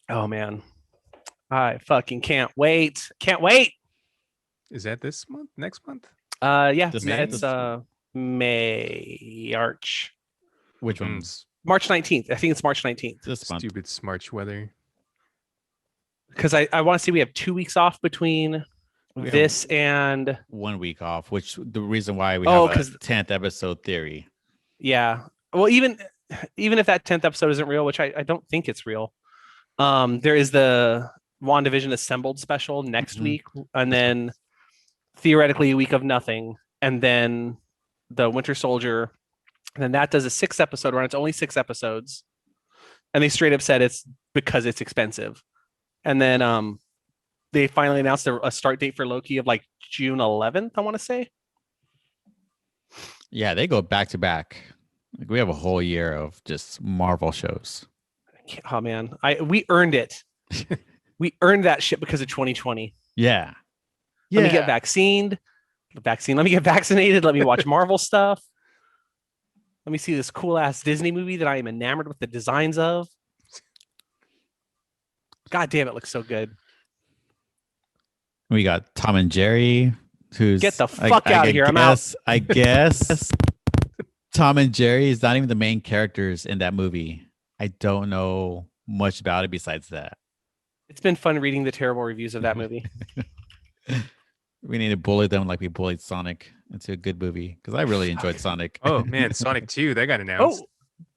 [SPEAKER 1] Oh man. I fucking can't wait. Can't wait.
[SPEAKER 3] Is that this month? Next month?
[SPEAKER 1] Yeah. It's March.
[SPEAKER 2] Which one's
[SPEAKER 1] March 19th? I think it's March 19th.
[SPEAKER 3] This month. Stupid Smarch weather.
[SPEAKER 1] Because I want to see we have 2 weeks off between this and
[SPEAKER 2] 1 week off, which the reason why we have a 10th episode theory.
[SPEAKER 1] Yeah. Well, even if that 10th episode isn't real, which I don't think it's real, there is the WandaVision Assembled special next week, and then theoretically a week of nothing, and then the Winter Soldier, and then that does a 6-episode run. It's only 6 episodes, and they straight up said it's because it's expensive. And then they finally announced a start date for Loki of like June 11th, I want to say.
[SPEAKER 2] Yeah, they go back to back. Like we have a whole year of just Marvel shows.
[SPEAKER 1] Oh man, we earned it. We earned that shit because of 2020.
[SPEAKER 2] Yeah.
[SPEAKER 1] Let me get vaccinated. Let me get vaccinated. Let me watch Marvel stuff. Let me see this cool ass Disney movie that I am enamored with the designs of. God damn, it looks so good.
[SPEAKER 2] We got Tom and Jerry, who's
[SPEAKER 1] Get the fuck out of here. I'm out.
[SPEAKER 2] I guess Tom and Jerry is not even the main characters in that movie. I don't know much about it besides that.
[SPEAKER 1] It's been fun reading the terrible reviews of that movie.
[SPEAKER 2] We need to bully them like we bullied Sonic into a good movie because I really enjoyed Sonic.
[SPEAKER 3] Oh man, Sonic 2, that got announced.
[SPEAKER 1] Oh,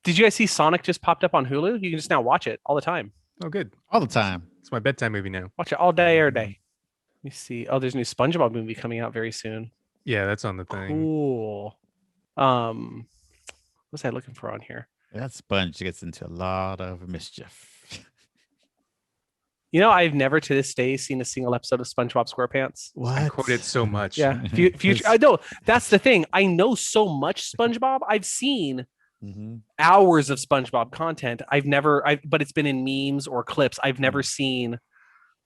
[SPEAKER 1] did you guys see Sonic just popped up on Hulu? You can just now watch it all the time.
[SPEAKER 3] Oh, good.
[SPEAKER 2] All the time.
[SPEAKER 3] It's my bedtime movie now.
[SPEAKER 1] Watch it all day, every day. Let me see. Oh, there's a new Spongebob movie coming out very soon.
[SPEAKER 3] Yeah, that's on the thing.
[SPEAKER 1] Cool. What's I looking for on here?
[SPEAKER 2] That sponge gets into a lot of mischief.
[SPEAKER 1] You know, I've never to this day seen a single episode of SpongeBob SquarePants.
[SPEAKER 2] What?
[SPEAKER 3] I quote it so much.
[SPEAKER 1] Yeah, future. I know that's the thing. I know so much SpongeBob. I've seen hours of SpongeBob content. But it's been in memes or clips. I've never seen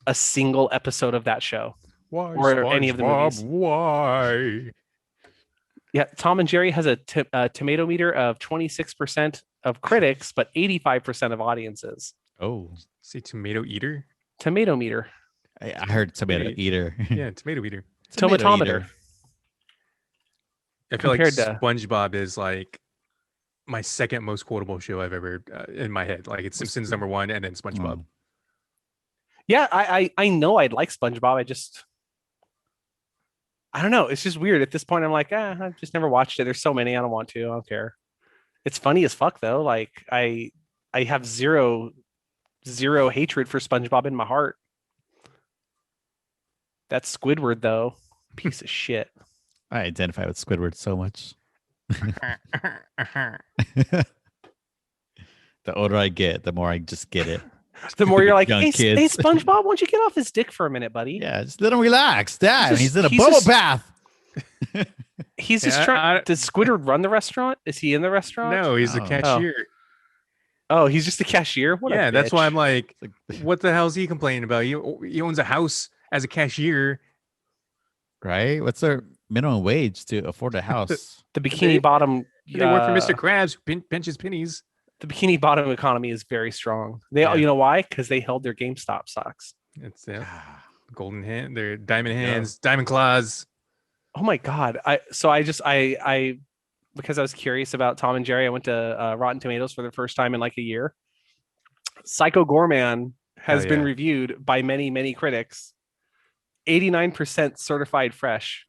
[SPEAKER 1] a single episode of that show.
[SPEAKER 3] Why,
[SPEAKER 1] or any of the movies.
[SPEAKER 3] Why?
[SPEAKER 1] Yeah, Tom and Jerry has a tomato meter of 26% of critics, but 85% of audiences.
[SPEAKER 2] Oh,
[SPEAKER 3] say tomato eater.
[SPEAKER 1] Tomato meter.
[SPEAKER 2] I heard tomato eater.
[SPEAKER 3] Yeah, tomato eater.
[SPEAKER 1] Tomatometer.
[SPEAKER 3] I feel like
[SPEAKER 1] Compared to-
[SPEAKER 3] SpongeBob is like my second most quotable show I've ever in my head. Like it's Simpsons #1 and then SpongeBob.
[SPEAKER 2] Oh.
[SPEAKER 1] Yeah, I know I'd like SpongeBob. I don't know. It's just weird. At this point, I'm like, I've just never watched it. There's so many. I don't want to. I don't care. It's funny as fuck though. Like I have zero hatred for SpongeBob in my heart. That's Squidward though. Piece of shit.
[SPEAKER 2] I identify with Squidward so much. The older I get, the more I just get it.
[SPEAKER 1] The more you're like,
[SPEAKER 2] Young
[SPEAKER 1] hey,
[SPEAKER 2] kids.
[SPEAKER 1] SpongeBob, why don't you get off his dick for a minute, buddy?
[SPEAKER 2] Yeah, just let him relax. Dad, he's in a
[SPEAKER 1] he's
[SPEAKER 2] bubble
[SPEAKER 1] just-
[SPEAKER 2] bath.
[SPEAKER 1] He's just
[SPEAKER 3] Yeah,
[SPEAKER 1] trying. Does Squidward run the restaurant? Is he in the restaurant?
[SPEAKER 3] No, he's the
[SPEAKER 2] Oh.
[SPEAKER 3] cashier.
[SPEAKER 1] Oh, he's just the cashier. What a
[SPEAKER 3] Yeah, that's why
[SPEAKER 1] bitch.
[SPEAKER 3] I'm like,
[SPEAKER 2] It's
[SPEAKER 3] what the hell is he complaining about? He owns a house as a cashier.
[SPEAKER 2] right? What's their minimum wage to afford a house?
[SPEAKER 1] The bikini bottom.
[SPEAKER 3] They work for Mr. Krabs, who pinches pennies.
[SPEAKER 1] The bikini bottom economy is very strong.
[SPEAKER 3] Yeah.
[SPEAKER 1] You know why? Because they held their GameStop stocks.
[SPEAKER 3] It's golden hand, their diamond hands, diamond claws.
[SPEAKER 1] Oh my god! I because I was curious about Tom and Jerry, I went to Rotten Tomatoes for the first time in like a year. Psycho Gorman has been reviewed by many critics. 89% certified fresh.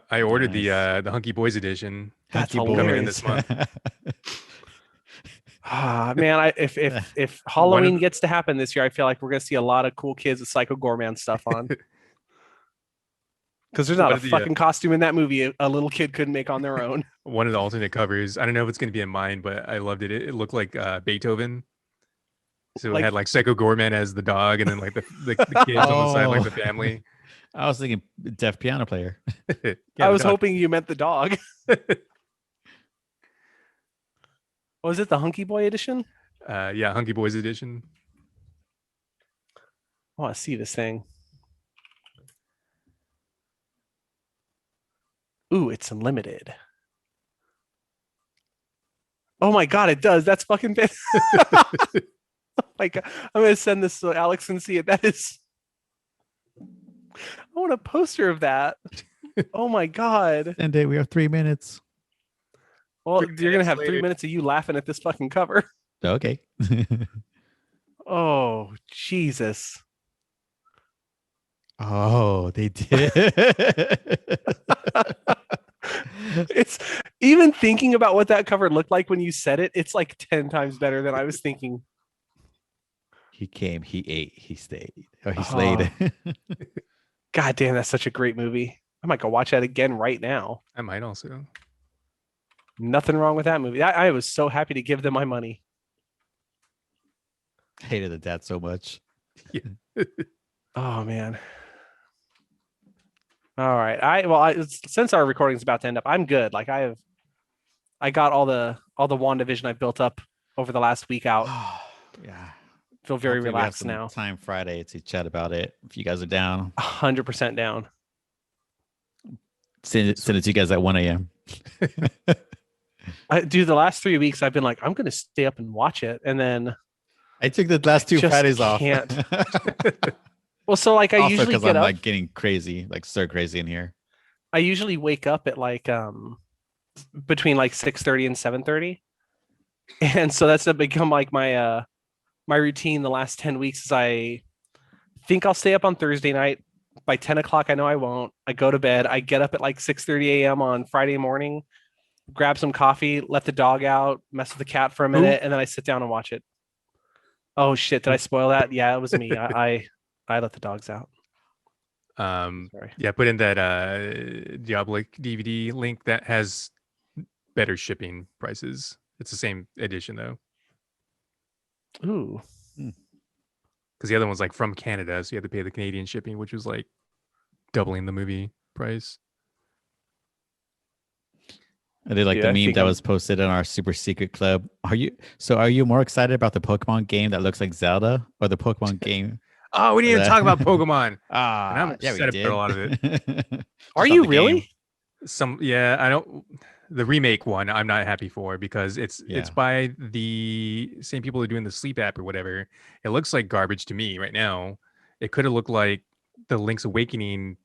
[SPEAKER 3] I ordered
[SPEAKER 2] Nice.
[SPEAKER 3] the Hunky Boys edition.
[SPEAKER 1] That's
[SPEAKER 2] Hunky
[SPEAKER 3] coming in
[SPEAKER 1] hilarious.
[SPEAKER 3] this month.
[SPEAKER 1] Ah, man, if Halloween gets to happen this year, I feel like we're gonna see a lot of cool kids with Psycho Gorman stuff on. Because there's not
[SPEAKER 3] One
[SPEAKER 1] a
[SPEAKER 3] of the,
[SPEAKER 1] fucking costume in that movie a little kid couldn't make on their own.
[SPEAKER 3] One of the alternate covers. I don't know if it's going to be in mine, but I loved it. It looked like Beethoven. So it
[SPEAKER 1] Like-
[SPEAKER 3] had like Psycho Gorman as the dog, and then like the kids on the side, like the family.
[SPEAKER 2] I was thinking deaf piano player.
[SPEAKER 3] Yeah,
[SPEAKER 1] I was
[SPEAKER 3] the dog.
[SPEAKER 1] hoping you meant the dog. Was it the Hunky Boy edition?
[SPEAKER 3] Yeah, Hunky Boys edition.
[SPEAKER 1] I want to see this thing. Ooh, it's unlimited. Oh my god, it does. That's fucking bad. Oh my god. I'm gonna send this so Alex can see it. That is. I want a poster of that. Oh my god.
[SPEAKER 2] And we have 3 minutes.
[SPEAKER 1] Well,
[SPEAKER 3] 3
[SPEAKER 1] you're gonna
[SPEAKER 3] minutes
[SPEAKER 1] have 3
[SPEAKER 3] later.
[SPEAKER 1] minutes of you laughing at this fucking cover.
[SPEAKER 2] Okay.
[SPEAKER 1] Oh Jesus.
[SPEAKER 2] Oh, they did.
[SPEAKER 1] It's even thinking about what that cover looked like when you said it, it's like 10 times better than I was thinking.
[SPEAKER 2] He came, he ate, he stayed. Or he slayed.
[SPEAKER 1] God damn, that's such a great movie. I might go watch that again right now.
[SPEAKER 3] I might also.
[SPEAKER 1] Nothing wrong with that movie. I was so happy to give them my money.
[SPEAKER 2] Hated the dad so much.
[SPEAKER 1] Oh man. All right. Since our recording is about to end up, I'm good. Like I got all the WandaVision I built up over the last week out.
[SPEAKER 2] Yeah.
[SPEAKER 1] Feel very
[SPEAKER 2] Hopefully we have
[SPEAKER 1] relaxed
[SPEAKER 2] some
[SPEAKER 1] now.
[SPEAKER 2] time Friday to chat about it. If you guys are down,
[SPEAKER 1] 100% down.
[SPEAKER 2] send it to you guys at 1 a.m.
[SPEAKER 1] Dude, the last 3 weeks I've been like, I'm gonna stay up and watch it, and then
[SPEAKER 2] I took the last 2
[SPEAKER 1] just
[SPEAKER 2] Fridays off.
[SPEAKER 1] can't. Well, so like I
[SPEAKER 2] Also,
[SPEAKER 1] usually
[SPEAKER 2] because
[SPEAKER 1] get
[SPEAKER 2] I'm
[SPEAKER 1] up.
[SPEAKER 2] like getting crazy, like stir crazy in here.
[SPEAKER 1] I usually wake up at like between like 6:30 and 7:30, and so that's become like my routine the last 10 weeks. Is I think I'll stay up on Thursday night. By 10 o'clock, I know I won't. I go to bed. I get up at like 6:30 a.m. on Friday morning, grab some coffee, let the dog out, mess with the cat for a minute, and then I sit down and watch it. Oh shit! Did I spoil that? Yeah, it was me. I let the dogs out. Sorry.
[SPEAKER 3] Yeah, put in that Diabolic DVD link that has better shipping prices. It's the same edition though,
[SPEAKER 1] Ooh.
[SPEAKER 3] because the other one's like from Canada, so you had to pay the Canadian shipping, which was like doubling the movie price.
[SPEAKER 2] I did like
[SPEAKER 1] Dude,
[SPEAKER 2] the
[SPEAKER 1] I
[SPEAKER 2] meme
[SPEAKER 1] think
[SPEAKER 2] that
[SPEAKER 1] I'm-
[SPEAKER 2] was posted on our super secret club. Are you more excited about the Pokemon game that looks like Zelda or the Pokemon game?
[SPEAKER 3] Oh, we didn't even
[SPEAKER 2] That-
[SPEAKER 3] talk about Pokemon.
[SPEAKER 2] Ah,
[SPEAKER 3] And I'm
[SPEAKER 2] yeah, we
[SPEAKER 3] upset
[SPEAKER 2] did.
[SPEAKER 3] about a lot of it.
[SPEAKER 1] Are
[SPEAKER 2] Just
[SPEAKER 1] you
[SPEAKER 2] not the
[SPEAKER 1] really?
[SPEAKER 2] game.
[SPEAKER 3] Yeah, I don't. The remake one, I'm not happy for because it's
[SPEAKER 2] Yeah.
[SPEAKER 3] by the same people who are doing the Sleep app or whatever. It looks like garbage to me right now. It could have looked like the Link's Awakening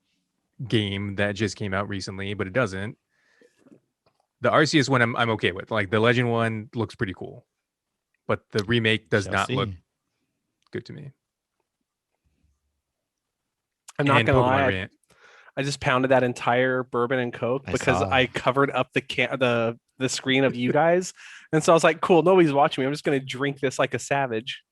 [SPEAKER 3] game that just came out recently, but it doesn't. The Arceus one, I'm okay with. Like the Legend one looks pretty cool, but the remake does
[SPEAKER 2] Shall
[SPEAKER 3] not look
[SPEAKER 2] see.
[SPEAKER 3] good to me.
[SPEAKER 1] I'm not
[SPEAKER 3] And
[SPEAKER 1] gonna
[SPEAKER 3] Pokemon
[SPEAKER 1] lie.
[SPEAKER 3] Rant.
[SPEAKER 1] I just pounded that entire bourbon and Coke
[SPEAKER 2] I
[SPEAKER 1] because
[SPEAKER 2] saw.
[SPEAKER 1] I covered up the screen of you guys, and so I was like, "Cool, nobody's watching me. I'm just gonna drink this like a savage."